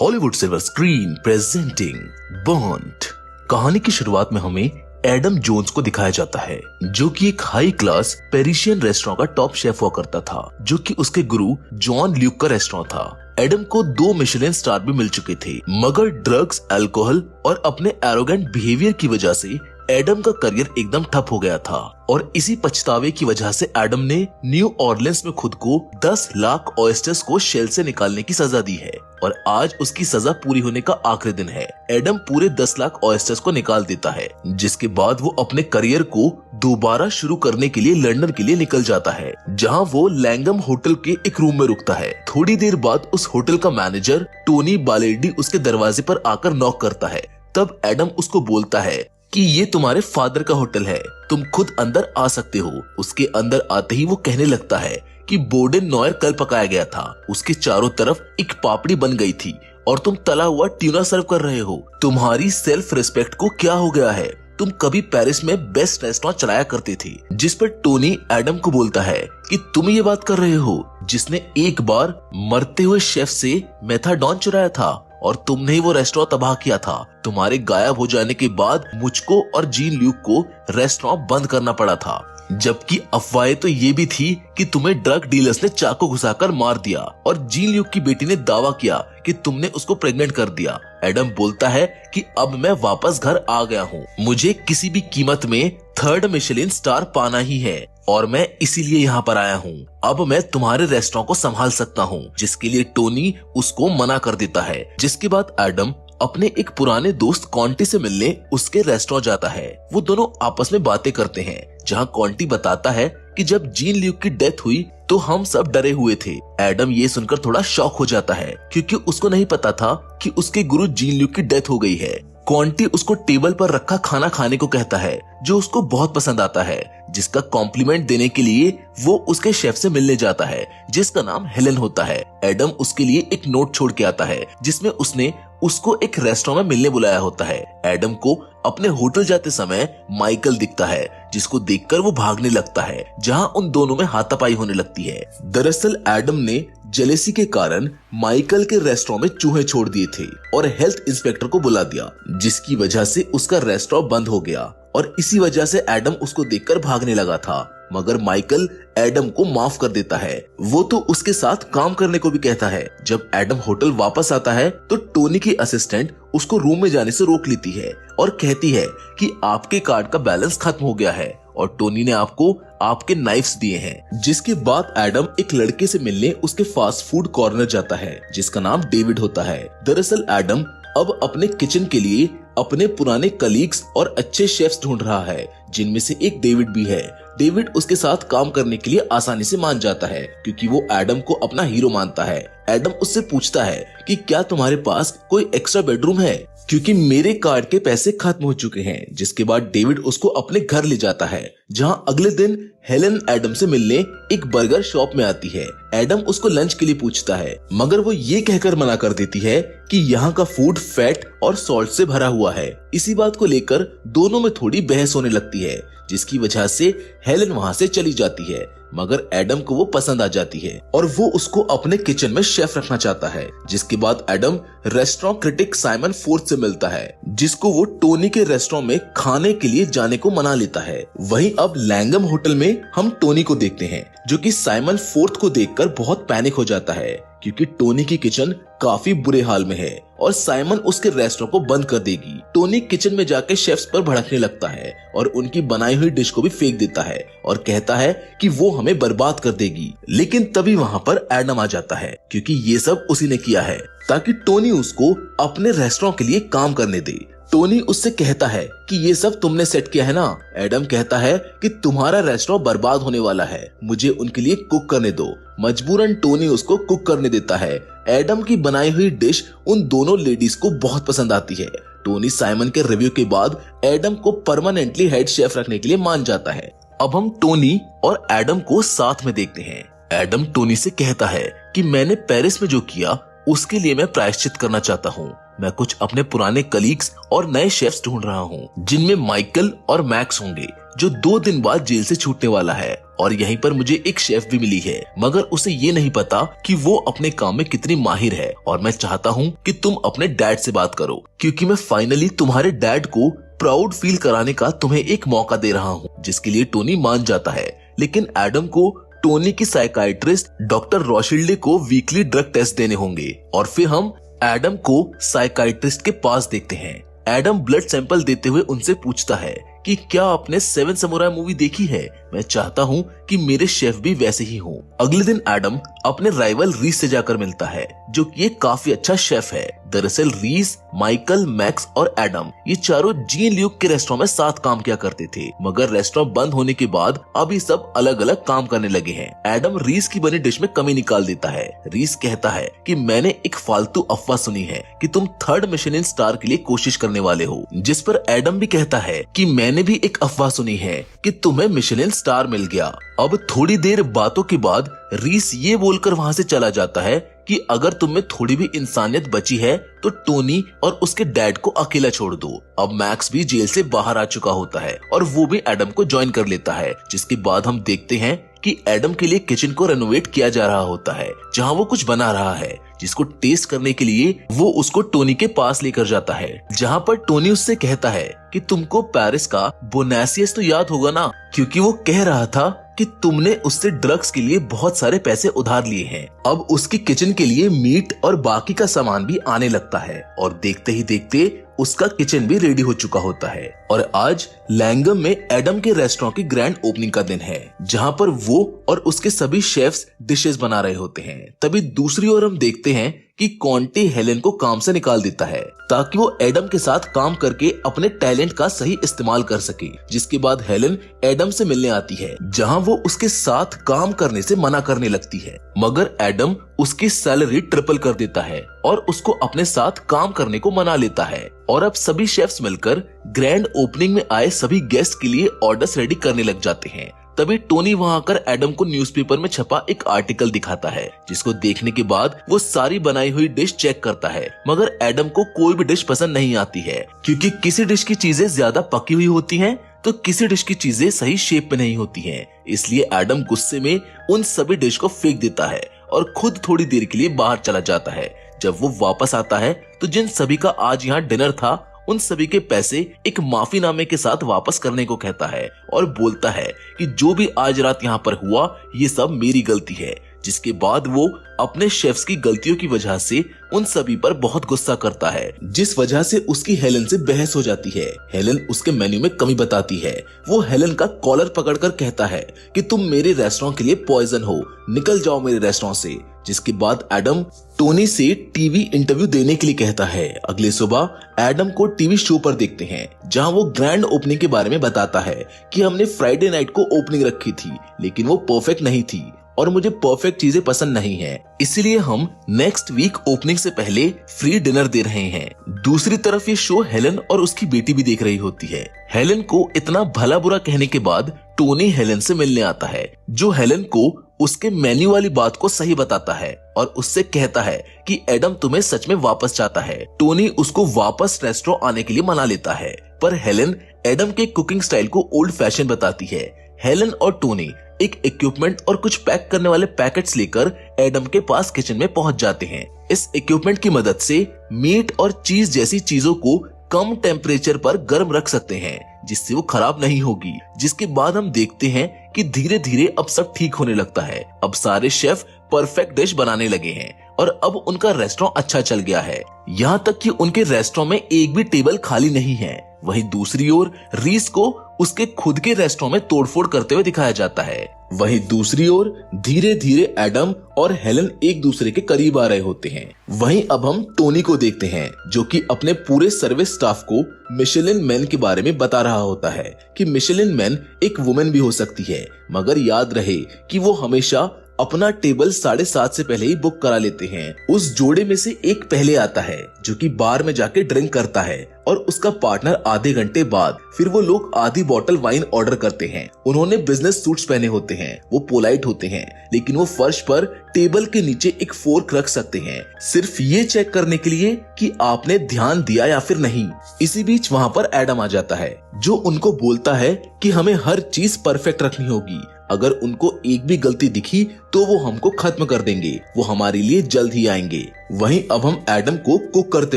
Hollywood silver screen presenting bond. कहानी की शुरुआत में हमें एडम जोन्स को दिखाया जाता है, जो कि एक हाई क्लास पेरिशियन रेस्टोरेंट का टॉप शेफ हुआ करता था, जो कि उसके गुरु जॉन ल्यूक का रेस्टोरेंट था। एडम को 2 मिशेलिन स्टार भी मिल चुके थे, मगर ड्रग्स, अल्कोहल और अपने एरोगेंट बिहेवियर की वजह से एडम का करियर एकदम ठप हो गया था। और इसी पछतावे की वजह से एडम ने न्यू ऑरलियंस में खुद को 10 लाख ऑयस्टर्स को शेल से निकालने की सजा दी है और आज उसकी सजा पूरी होने का आखिरी दिन है। एडम पूरे 10 लाख ऑयस्टर्स को निकाल देता है, जिसके बाद वो अपने करियर को दोबारा शुरू करने के लिए लंदन के लिए निकल जाता है, जहां वो लैंगम होटल के एक रूम में रुकता है। थोड़ी देर बाद उस होटल का मैनेजर टोनी बालेडी उसके दरवाजे पर आकर नॉक करता है। तब एडम उसको बोलता है कि ये तुम्हारे फादर का होटल है, तुम खुद अंदर आ सकते हो। उसके अंदर आते ही वो कहने लगता है कि बोर्डन नॉयर कल पकाया गया था, उसके चारों तरफ एक पापड़ी बन गई थी और तुम तला हुआ ट्यूना सर्व कर रहे हो। तुम्हारी सेल्फ रिस्पेक्ट को क्या हो गया है? तुम कभी पेरिस में बेस्ट रेस्टोरेंट चलाया करते थे। जिस पर टोनी एडम को बोलता है कि तुम ये बात कर रहे हो जिसने एक बार मरते हुए शेफ से मेथाडोन चुराया था और तुमने ही वो रेस्टोरेंट तबाह किया था। तुम्हारे गायब हो जाने के बाद मुझको और जीन ल्यूक को रेस्टोरेंट बंद करना पड़ा था, जबकि अफवाहें तो ये भी थी कि तुम्हें ड्रग डीलर्स ने चाकू घुसाकर मार दिया और जीन ल्यूक की बेटी ने दावा किया कि तुमने उसको प्रेग्नेंट कर दिया। एडम बोलता है कि अब मैं वापस घर आ गया हूँ, मुझे किसी भी कीमत में 3rd मिशेलिन स्टार पाना ही है और मैं इसीलिए यहाँ पर आया हूँ। अब मैं तुम्हारे रेस्टोरेंट को संभाल सकता हूँ, जिसके लिए टोनी उसको मना कर देता है। जिसके बाद एडम अपने एक पुराने दोस्त कॉन्टी से मिलने उसके रेस्टोरेंट जाता है। वो दोनों आपस में बातें करते हैं, जहाँ कॉन्टी बताता है कि जब जीन ल्यूक की डेथ हुई तो हम सब डरे हुए थे। एडम ये सुनकर थोड़ा शॉक हो जाता है, क्योंकि उसको नहीं पता था कि उसके गुरु जीन ल्यूक की डेथ हो गई है। कॉन्टी उसको टेबल पर रखा खाना खाने को कहता है, जो उसको बहुत पसंद आता है, जिसका कॉम्प्लीमेंट देने के लिए वो उसके शेफ से मिलने जाता है, जिसका नाम हेलन होता है। एडम उसके लिए एक नोट छोड़ के आता है, जिसमें उसने उसको एक रेस्टोरेंट में मिलने बुलाया होता है। एडम को अपने होटल जाते समय माइकल दिखता है, जिसको देखकर वो भागने लगता है, जहां उन दोनों में हाथापाई होने लगती है। दरअसल एडम ने जेलेसी के कारण माइकल के रेस्टोरेंट में चूहे छोड़ दिए थे और हेल्थ इंस्पेक्टर को बुला दिया, जिसकी वजह से उसका रेस्टोरेंट बंद हो गया और इसी वजह से एडम उसको देखकर भागने लगा था। मगर माइकल एडम को माफ कर देता है, वो तो उसके साथ काम करने को भी कहता है। जब एडम होटल वापस आता है तो टोनी की असिस्टेंट उसको रूम में जाने से रोक लेती है और कहती है कि आपके कार्ड का बैलेंस खत्म हो गया है और टोनी ने आपको आपके नाइफ्स दिए हैं। जिसके बाद एडम एक लड़के से मिलने उसके फास्ट फूड कॉर्नर जाता है, जिसका नाम डेविड होता है। दरअसल एडम अब अपने किचन के लिए अपने पुराने कलीग्स और अच्छे शेफ्स ढूंढ रहा है, जिनमें से एक डेविड भी है। डेविड उसके साथ काम करने के लिए आसानी से मान जाता है, क्योंकि वो एडम को अपना हीरो मानता है। एडम उससे पूछता है कि क्या तुम्हारे पास कोई एक्स्ट्रा बेडरूम है, क्योंकि मेरे कार्ड के पैसे खत्म हो चुके हैं। जिसके बाद डेविड उसको अपने घर ले जाता है, जहां अगले दिन हेलन एडम से मिलने एक बर्गर शॉप में आती है। एडम उसको लंच के लिए पूछता है, मगर वो ये कहकर मना कर देती है कि यहाँ का फूड फैट और सॉल्ट से भरा हुआ है। इसी बात को लेकर दोनों में थोड़ी बहस होने लगती है, जिसकी वजह से हेलन वहाँ से चली जाती है, मगर एडम को वो पसंद आ जाती है और वो उसको अपने किचन में शेफ रखना चाहता है। जिसके बाद Adam restaurant critic Simon fourth से मिलता है, जिसको वो टोनी के रेस्टोरेंट में खाने के लिए जाने को मना लेता है। वहीं अब लैंगम होटल में हम टोनी को देखते हैं, जो कि साइमन फोर्थ को देखकर बहुत पैनिक हो जाता है, क्योंकि टोनी की किचन काफी बुरे हाल में है और साइमन उसके रेस्टोरेंट को बंद कर देगी। टोनी किचन में जाके शेफ्स पर भड़कने लगता है और उनकी बनाई हुई डिश को भी फेंक देता है और कहता है कि वो हमें बर्बाद कर देगी। लेकिन तभी वहाँ पर एडम आ जाता है, क्योंकि ये सब उसी ने किया है ताकि टोनी उसको अपने रेस्टोरेंट के लिए काम करने दे। टोनी उससे कहता है कि ये सब तुमने सेट किया है ना। एडम कहता है कि तुम्हारा रेस्टोरेंट बर्बाद होने वाला है, मुझे उनके लिए कुक करने दो। मजबूरन टोनी उसको कुक करने देता है। एडम की बनाई हुई डिश उन दोनों लेडीज को बहुत पसंद आती है। टोनी साइमन के रिव्यू के बाद एडम को परमानेंटली हेड शेफ रखने के लिए मान जाता है। अब हम टोनी और एडम को साथ में देखते हैं। एडम टोनी से कहता है कि मैंने पेरिस में जो किया उसके लिए मैं प्रायश्चित करना चाहता हूँ। मैं कुछ अपने पुराने कलीग्स और नए शेफ्स ढूंढ रहा हूँ, जिनमें माइकल और मैक्स होंगे, जो 2 दिन बाद जेल से छूटने वाला है। और यहीं पर मुझे एक शेफ भी मिली है, मगर उसे ये नहीं पता कि वो अपने काम में कितनी माहिर है। और मैं चाहता हूँ कि तुम अपने डैड से बात करो, क्योंकि मैं फाइनली तुम्हारे डैड को प्राउड फील कराने का तुम्हें एक मौका दे रहा हूँ। जिसके लिए टोनी मान जाता है, लेकिन एडम को टोनी की साइकाइट्रिस्ट डॉक्टर रोशिल्डे को वीकली ड्रग टेस्ट देने होंगे। और फिर हम एडम को साइकाइट्रिस्ट के पास देखते हैं। एडम ब्लड सैंपल देते हुए उनसे पूछता है कि क्या आपने 7 समुराई मूवी देखी है? मैं चाहता हूँ कि मेरे शेफ भी वैसे ही हों। अगले दिन एडम अपने राइवल रीस से जाकर मिलता है, जो कि एक काफी अच्छा शेफ है। दरअसल रीस, माइकल, मैक्स और एडम ये चारों जीन ल्यूक के रेस्टोरेंट में साथ काम किया करते थे, मगर रेस्टोरेंट बंद होने के बाद अब ये सब अलग अलग काम करने लगे हैं। एडम रीस की बनी डिश में कमी निकाल देता है। रीस कहता है कि मैंने एक फालतू अफवाह सुनी है कि तुम 3rd मिशेलिन स्टार के लिए कोशिश करने वाले हो, जिस पर एडम भी कहता है कि मैंने भी एक अफवाह सुनी है कि तुम्हें मिशेलिन स्टार मिल गया। अब थोड़ी देर बातों के बाद रीस ये बोलकर वहाँ से चला जाता है कि अगर तुम में थोड़ी भी इंसानियत बची है तो टोनी और उसके डैड को अकेला छोड़ दो। अब मैक्स भी जेल से बाहर आ चुका होता है और वो भी एडम को ज्वाइन कर लेता है, जिसके बाद हम देखते हैं कि एडम के लिए किचन को रेनोवेट किया जा रहा होता है, जहाँ वो कुछ बना रहा है, जिसको टेस्ट करने के लिए वो उसको टोनी के पास लेकर जाता है, जहाँ पर टोनी उससे कहता है कि तुमको पेरिस का बोनासियस तो याद होगा ना, क्योंकि वो कह रहा था कि तुमने उससे ड्रग्स के लिए बहुत सारे पैसे उधार लिए हैं। अब उसकी किचन के लिए मीट और बाकी का सामान भी आने लगता है और देखते ही देखते उसका किचन भी रेडी हो चुका होता है। और आज लैंगम में एडम के रेस्टोरेंट की ग्रैंड ओपनिंग का दिन है, जहाँ पर वो और उसके सभी शेफ्स डिशेस बना रहे होते हैं। तभी दूसरी ओर हम देखते हैं कि कॉन्टे हेलेन को काम से निकाल देता है ताकि वो एडम के साथ काम करके अपने टैलेंट का सही इस्तेमाल कर सके। जिसके बाद हेलेन एडम से मिलने आती है, जहां वो उसके साथ काम करने से मना करने लगती है, मगर एडम उसकी सैलरी ट्रिपल कर देता है और उसको अपने साथ काम करने को मना लेता है। और अब सभी शेफ्स मिलकर ग्रैंड ओपनिंग में आए सभी गेस्ट के लिए ऑर्डर्स रेडी करने लग जाते हैं। तभी टोनी वहां आकर एडम को न्यूज़पेपर में छपा एक आर्टिकल दिखाता है, जिसको देखने के बाद वो सारी बनाई हुई डिश चेक करता है, मगर एडम को कोई भी डिश पसंद नहीं आती है, क्योंकि किसी डिश की चीजें ज्यादा पकी हुई होती हैं तो किसी डिश की चीजें सही शेप में नहीं होती हैं। इसलिए एडम गुस्से में उन सभी डिश को फेंक देता है और खुद थोड़ी देर के लिए बाहर चला जाता है। जब वो वापस आता है तो जिन सभी का आज यहाँ डिनर था उन सभी के पैसे एक माफीनामे के साथ वापस करने को कहता है और बोलता है कि जो भी आज रात यहाँ पर हुआ ये सब मेरी गलती है। जिसके बाद वो अपने शेफ्स की गलतियों की वजह से उन सभी पर बहुत गुस्सा करता है, जिस वजह से उसकी हेलेन से बहस हो जाती है। हेलेन उसके मेन्यू में कमी बताती है। वो हेलेन का कॉलर पकड़कर कहता है कि तुम मेरे रेस्टोरेंट के लिए पॉइजन हो, निकल जाओ मेरे रेस्टोरेंट से। जिसके बाद एडम टोनी से टीवी इंटरव्यू देने के लिए कहता है। अगले सुबह एडम को टीवी शो पर देखते हैं, जहां वो ग्रैंड ओपनिंग के बारे में बताता है कि हमने फ्राइडे नाइट को ओपनिंग रखी थी, लेकिन वो परफेक्ट नहीं थी और मुझे परफेक्ट चीजें पसंद नहीं है, इसलिए हम नेक्स्ट वीक ओपनिंग से पहले फ्री डिनर दे रहे हैं। दूसरी तरफ ये शो हेलेन और उसकी बेटी भी देख रही होती है। हेलेन को इतना भला बुरा कहने के बाद टोनी हेलेन से मिलने आता है, जो हेलेन को उसके मेन्यू वाली बात को सही बताता है और उससे कहता है कि एडम तुम्हें सच में वापस चाहता है। टोनी उसको वापस रेस्टोरेंट आने के लिए मना लेता है, पर हेलेन एडम के कुकिंग स्टाइल को ओल्ड फैशन बताती है। हेलेन और टोनी एक इक्विपमेंट और कुछ पैक करने वाले पैकेट्स लेकर एडम के पास किचन में पहुंच जाते हैं। इस इक्विपमेंट की मदद से मीट और चीज जैसी चीजों को कम टेम्परेचर पर गर्म रख सकते हैं, जिससे वो खराब नहीं होगी। जिसके बाद हम देखते हैं कि धीरे धीरे अब सब ठीक होने लगता है। अब सारे शेफ परफेक्ट डिश बनाने लगे हैं और अब उनका रेस्टोरेंट अच्छा चल गया है, यहाँ तक कि उनके रेस्टोरेंट में एक भी टेबल खाली नहीं है। वहीं दूसरी ओर रीस को उसके खुद के रेस्टोरेंट में तोड़फोड़ करते हुए दिखाया जाता है। वहीं दूसरी ओर धीरे धीरे एडम और हेलेन एक दूसरे के करीब आ रहे होते हैं। वहीं अब हम टोनी को देखते हैं, जो कि अपने पूरे सर्विस स्टाफ को मिशेलिन मैन के बारे में बता रहा होता है कि मिशेलिन मैन एक वुमेन भी हो सकती है, मगर याद रहे कि वो हमेशा अपना टेबल 7:30 से पहले ही बुक करा लेते हैं। उस जोड़े में से एक पहले आता है, जो कि बार में जाके ड्रिंक करता है और उसका पार्टनर आधे घंटे बाद। फिर वो लोग आधी बोतल वाइन ऑर्डर करते हैं। उन्होंने बिजनेस सूट्स पहने होते हैं, वो पोलाइट होते हैं, लेकिन वो फर्श पर टेबल के नीचे एक फोर्क रख सकते हैं, सिर्फ ये चेक करने के लिए कि आपने ध्यान दिया या फिर नहीं। इसी बीच वहाँ पर एडम आ जाता है, जो उनको बोलता है कि हमें हर चीज परफेक्ट रखनी होगी, अगर उनको एक भी गलती दिखी तो वो हमको खत्म कर देंगे। वो हमारे लिए जल्द ही आएंगे। वहीं अब हम एडम को कुक करते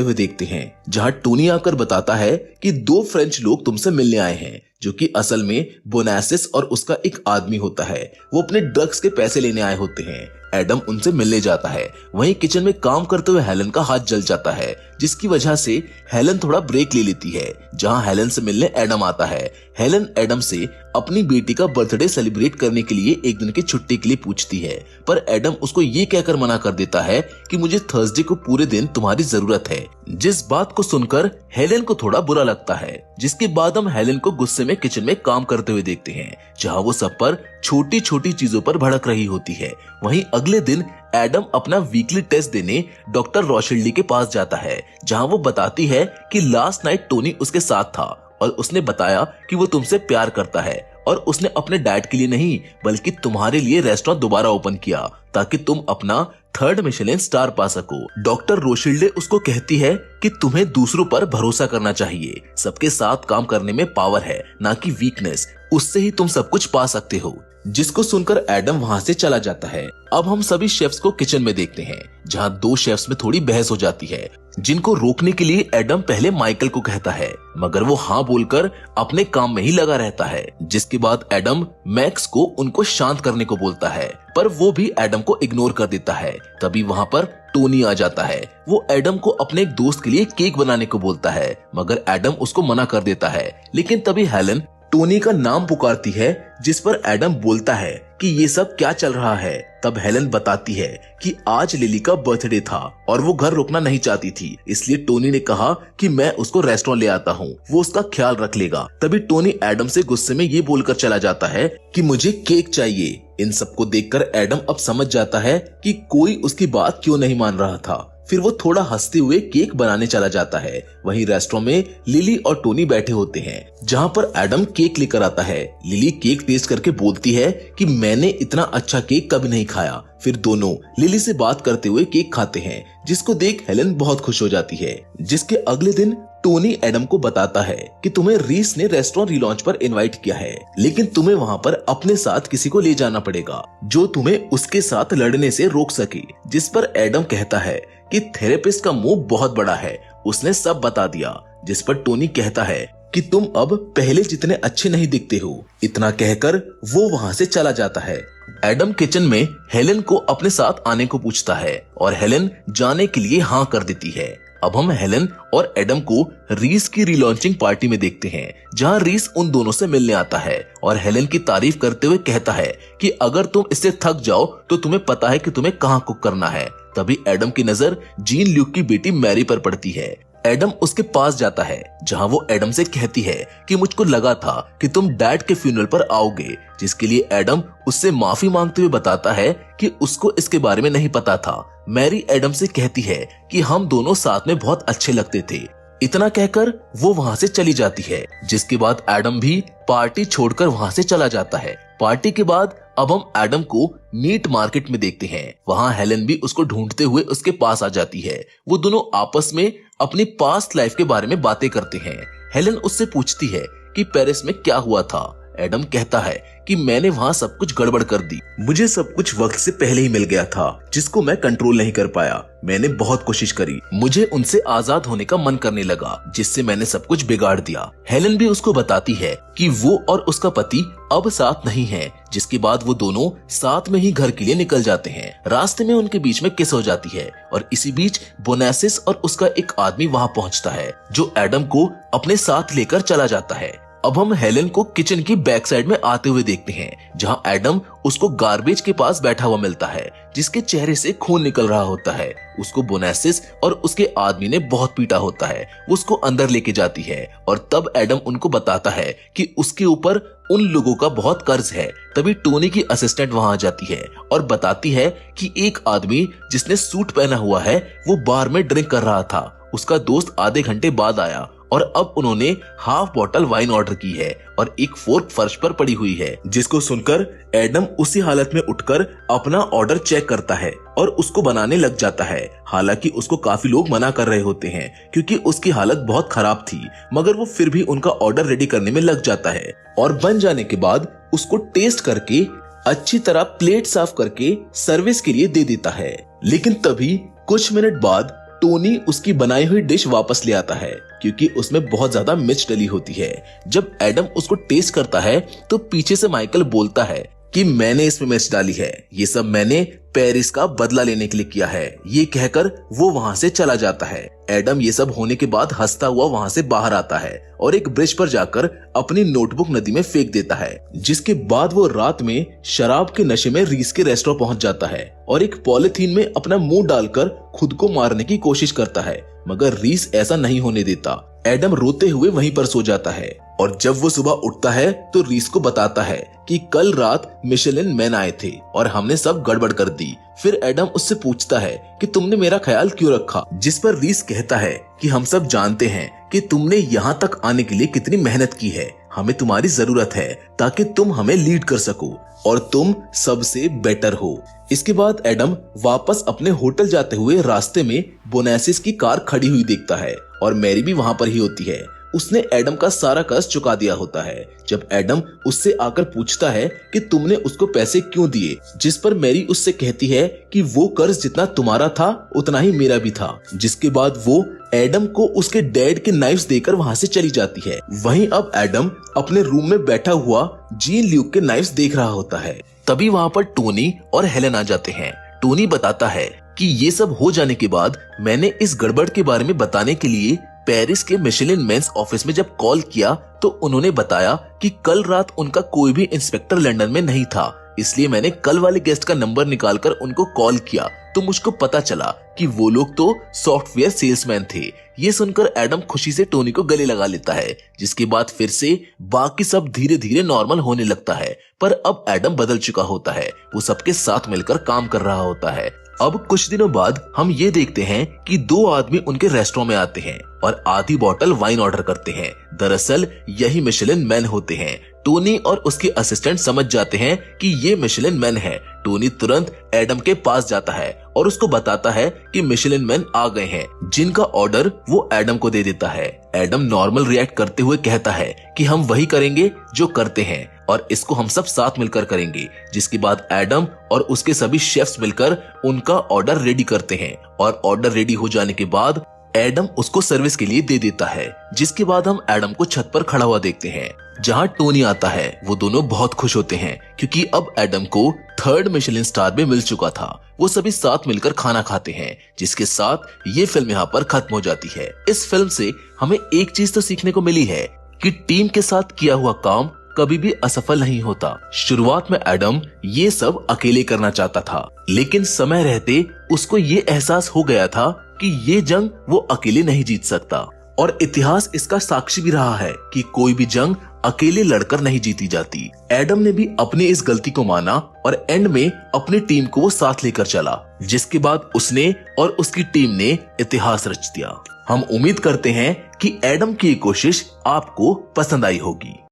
हुए देखते हैं, जहां टोनी आकर बताता है कि 2 फ्रेंच लोग तुमसे मिलने आए हैं, जो कि असल में बोनासिस और उसका एक आदमी होता है। वो अपने ड्रग्स के पैसे लेने आए होते हैं। एडम उनसे मिलने जाता है। वहीं किचन में काम करते हुए हेलन का हाथ जल जाता है, जिसकी वजह से हेलन थोड़ा ब्रेक ले लेती है। जहां हेलन से मिलने एडम आता है। हेलन एडम से अपनी बेटी का बर्थडे सेलिब्रेट करने के लिए एक दिन की छुट्टी के लिए पूछती है, पर एडम उसको ये कहकर मना कर देता है कि मुझे थर्सडे को पूरे दिन तुम्हारी जरूरत है। जिस बात को सुनकर हेलन को थोड़ा बुरा लगता है। जिसके बाद हम हेलन को गुस्से में किचन में काम करते हुए देखते हैं, जहां वो सब पर छोटी छोटी चीजों पर भड़क रही होती है। वहीं अगले दिन एडम अपना वीकली टेस्ट देने डॉक्टर रोशिल्डी के पास जाता है, जहां वो बताती है कि लास्ट नाइट टोनी उसके साथ था और उसने बताया कि वो तुमसे प्यार करता है और उसने अपने डैड के लिए नहीं बल्कि तुम्हारे लिए रेस्टोरेंट दोबारा ओपन किया ताकि तुम अपना 3rd मिशेलिन स्टार पा सको। डॉक्टर रोशिल्डे उसको कहती है कि तुम्हें दूसरों पर भरोसा करना चाहिए। सबके साथ काम करने में पावर है, ना कि वीकनेस। उससे ही तुम सब कुछ पा सकते हो। जिसको सुनकर एडम वहां से चला जाता है। अब हम सभी शेफ्स को किचन में देखते हैं, जहां 2 शेफ्स में थोड़ी बहस हो जाती है, जिनको रोकने के लिए एडम पहले माइकल को कहता है, मगर वो हाँ बोलकर अपने काम में ही लगा रहता है। जिसके बाद एडम मैक्स को उनको शांत करने को बोलता है, पर वो भी एडम को इग्नोर कर देता है। तभी वहां पर टोनी आ जाता है। वो एडम को अपने एक दोस्त के लिए केक बनाने को बोलता है, मगर एडम उसको मना कर देता है। लेकिन तभी हेलन टोनी का नाम पुकारती है, जिस पर एडम बोलता है कि ये सब क्या चल रहा है। तब हेलन बताती है कि आज लिली का बर्थडे था और वो घर रुकना नहीं चाहती थी, इसलिए टोनी ने कहा कि मैं उसको रेस्टोरेंट ले आता हूँ, वो उसका ख्याल रख लेगा। तभी टोनी एडम से गुस्से में ये बोलकर चला जाता है कि मुझे केक चाहिए। इन सबको देखकर एडम अब समझ जाता है कि कोई उसकी बात क्यों नहीं मान रहा था। फिर वो थोड़ा हंसते हुए केक बनाने चला जाता है। वहीं रेस्टोरेंट में लिली और टोनी बैठे होते हैं, जहां पर एडम केक लेकर आता है। लिली केक टेस्ट करके बोलती है कि मैंने इतना अच्छा केक कभी नहीं खाया। फिर दोनों लिली से बात करते हुए केक खाते हैं, जिसको देख हेलन बहुत खुश हो जाती है। जिसके अगले दिन टोनी एडम को बताता है कि तुम्हें रीस ने रेस्टोरेंट रिलॉन्च पर इनवाइट किया है, लेकिन तुम्हें वहां पर अपने साथ किसी को ले जाना पड़ेगा जो तुम्हें उसके साथ लड़ने से रोक सके। जिस पर एडम कहता है कि थेरेपिस्ट का मुंह बहुत बड़ा है, उसने सब बता दिया। जिस पर टोनी कहता है कि तुम अब पहले जितने अच्छे नहीं दिखते हो। इतना कहकर वो वहां से चला जाता है। एडम किचन में हेलन को अपने साथ आने को पूछता है और हेलन जाने के लिए हाँ कर देती है। अब हम हेलन और एडम को रीस की रिलॉन्चिंग पार्टी में देखते हैं, जहां रीस उन दोनों से मिलने आता है और हेलन की तारीफ करते हुए कहता है कि अगर तुम इससे थक जाओ तो तुम्हें पता है कि तुम्हें कहाँ कुक करना है। तभी एडम की नजर जीन ल्यूक की बेटी मैरी पर पड़ती है। एडम उसके पास जाता है, जहां वो एडम से कहती है कि मुझको लगा था कि तुम डैड के फ्यूनरल पर आओगे। जिसके लिए एडम उससे माफी मांगते हुए बताता है कि उसको इसके बारे में नहीं पता था। मैरी एडम से कहती है कि हम दोनों साथ में बहुत अच्छे लगते थे। इतना कहकर वो वहां से चली जाती है। जिसके बाद एडम भी पार्टी छोड़कर वहां से चला जाता है। पार्टी के बाद अब हम एडम को मीट मार्केट में देखते हैं। वहां हेलन भी उसको ढूंढते हुए उसके पास आ जाती है। वो दोनों आपस में अपनी पास्ट लाइफ के बारे में बातें करते हैं। हेलन उससे पूछती है कि पेरिस में क्या हुआ था। एडम कहता है कि मैंने वहाँ सब कुछ गड़बड़ कर दी। मुझे सब कुछ वक्त से पहले ही मिल गया था, जिसको मैं कंट्रोल नहीं कर पाया। मैंने बहुत कोशिश करी, मुझे उनसे आजाद होने का मन करने लगा, जिससे मैंने सब कुछ बिगाड़ दिया। हेलन भी उसको बताती है कि वो और उसका पति अब साथ नहीं है। जिसके बाद वो दोनों साथ में ही घर के लिए निकल जाते हैं। रास्ते में उनके बीच में किस हो जाती है और इसी बीच बोनासिस और उसका एक आदमी वहाँ पहुँचता है, जो एडम को अपने साथ लेकर चला जाता है। अब हम हेलन को किचन की बैक साइड में आते हुए देखते हैं, जहां एडम उसको गार्बेज के पास बैठा हुआ मिलता है, जिसके चेहरे से खून निकल रहा होता है। उसको बोनासिस और उसके आदमी ने बहुत पीटा होता है। उसको अंदर लेके जाती है और तब एडम उनको बताता है कि उसके ऊपर उन लोगों का बहुत कर्ज है। तभी टोनी की असिस्टेंट वहां आ जाती है और बताती है कि एक आदमी जिसने सूट पहना हुआ है वो बार में ड्रिंक कर रहा था। उसका दोस्त आधे घंटे बाद आया और अब उन्होंने हाफ बॉटल वाइन ऑर्डर की है और एक फोर्क फर्श पर पड़ी हुई है। जिसको सुनकर एडम उसी हालत में उठकर अपना ऑर्डर चेक करता है और उसको बनाने लग जाता है। हालांकि उसको काफी लोग मना कर रहे होते हैं क्योंकि उसकी हालत बहुत खराब थी, मगर वो फिर भी उनका ऑर्डर रेडी करने में लग जाता है और बन जाने के बाद उसको टेस्ट करके अच्छी तरह प्लेट साफ करके सर्विस के लिए दे देता है। लेकिन तभी कुछ मिनट बाद टोनी उसकी बनाई हुई डिश वापस ले आता है क्योंकि उसमें बहुत ज्यादा मिर्च डली होती है। जब एडम उसको टेस्ट करता है तो पीछे से माइकल बोलता है कि मैंने इसमें मिर्च डाली है, ये सब मैंने पेरिस का बदला लेने के लिए किया है। ये कहकर वो वहाँ से चला जाता है। एडम ये सब होने के बाद हंसता हुआ वहाँ से बाहर आता है और एक ब्रिज पर जाकर अपनी नोटबुक नदी में फेंक देता है, जिसके बाद वो रात में शराब के नशे में रीस के रेस्टोरेंट पहुँच जाता है और एक पॉलिथीन में अपना मुंह डालकर खुद को मारने की कोशिश करता है, मगर रीस ऐसा नहीं होने देता। एडम रोते हुए वहीं पर सो जाता है और जब वो सुबह उठता है तो रीस को बताता है कि कल रात मिशेलिन मैन आए थे और हमने सब गड़बड़ कर दी। फिर एडम उससे पूछता है कि तुमने मेरा ख्याल क्यों रखा, जिस पर रीस कहता है कि हम सब जानते हैं कि तुमने यहाँ तक आने के लिए कितनी मेहनत की है। हमें तुम्हारी जरूरत है ताकि तुम हमें लीड कर सको और तुम सबसे बेटर हो। इसके बाद एडम वापस अपने होटल जाते हुए रास्ते में बोनासिस की कार खड़ी हुई देखता है और मैरी भी वहाँ पर ही होती है। उसने एडम का सारा कर्ज चुका दिया होता है। जब एडम उससे आकर पूछता है कि तुमने उसको पैसे क्यों दिए, जिस पर मैरी उससे कहती है कि वो कर्ज जितना तुम्हारा था उतना ही मेरा भी था। जिसके बाद वो एडम को उसके डैड के नाइफ्स देकर वहाँ से चली जाती है। वहीं अब एडम अपने रूम में बैठा हुआ जीन ल्यूक के नाइफ्स देख रहा होता है। तभी वहाँ पर टोनी और हेलेन आ जाते हैं। टोनी बताता है कि ये सब हो जाने के बाद मैंने इस गड़बड़ के बारे में बताने के लिए पेरिस के मिशेलिन मेंस ऑफिस में जब कॉल किया तो उन्होंने बताया कि कल रात उनका कोई भी इंस्पेक्टर लंदन में नहीं था, इसलिए मैंने कल वाले गेस्ट का नंबर निकालकर उनको कॉल किया तो मुझको पता चला कि वो लोग तो सॉफ्टवेयर सेल्समैन थे। ये सुनकर एडम खुशी से टोनी को गले लगा लेता है, जिसके बाद फिर से बाकी सब धीरे धीरे नॉर्मल होने लगता है। पर अब एडम बदल चुका होता है, वो सबके साथ मिलकर काम कर रहा होता है। अब कुछ दिनों बाद हम ये देखते हैं कि दो आदमी उनके रेस्टोरेंट में आते हैं और आधी बोतल वाइन ऑर्डर करते हैं। दरअसल यही मिशेलिन मैन होते हैं। टोनी और उसके असिस्टेंट समझ जाते हैं कि ये मिशेलिन मैन है। टोनी तुरंत एडम के पास जाता है और उसको बताता है कि मिशेलिन मैन आ गए हैं, जिनका ऑर्डर वो एडम को दे देता है। एडम नॉर्मल रिएक्ट करते हुए कहता है कि हम वही करेंगे जो करते हैं और इसको हम सब साथ मिलकर करेंगे। जिसके बाद एडम और उसके सभी शेफ्स मिलकर उनका ऑर्डर रेडी करते हैं और ऑर्डर रेडी हो जाने के बाद एडम उसको सर्विस के लिए दे देता है। जिसके बाद हम एडम को छत पर खड़ा हुआ देखते हैं जहाँ टोनी आता है। वो दोनों बहुत खुश होते हैं क्योंकि अब एडम को 3rd मिशेलिन स्टार भी मिल चुका था। वो सभी साथ मिलकर खाना खाते हैं, जिसके साथ ये फिल्म यहाँ पर खत्म हो जाती है। इस फिल्म से हमें एक चीज तो सीखने को मिली है कि टीम के साथ किया हुआ काम कभी भी असफल नहीं होता। शुरुआत में एडम ये सब अकेले करना चाहता था, लेकिन समय रहते उसको ये एहसास हो गया था कि ये जंग वो अकेले नहीं जीत सकता और इतिहास इसका साक्षी भी रहा है कि कोई भी जंग अकेले लड़कर नहीं जीती जाती। एडम ने भी अपनी इस गलती को माना और एंड में अपनी टीम को वो साथ लेकर चला, जिसके बाद उसने और उसकी टीम ने इतिहास रच दिया। हम उम्मीद करते हैं कि एडम की कोशिश आपको पसंद आई होगी।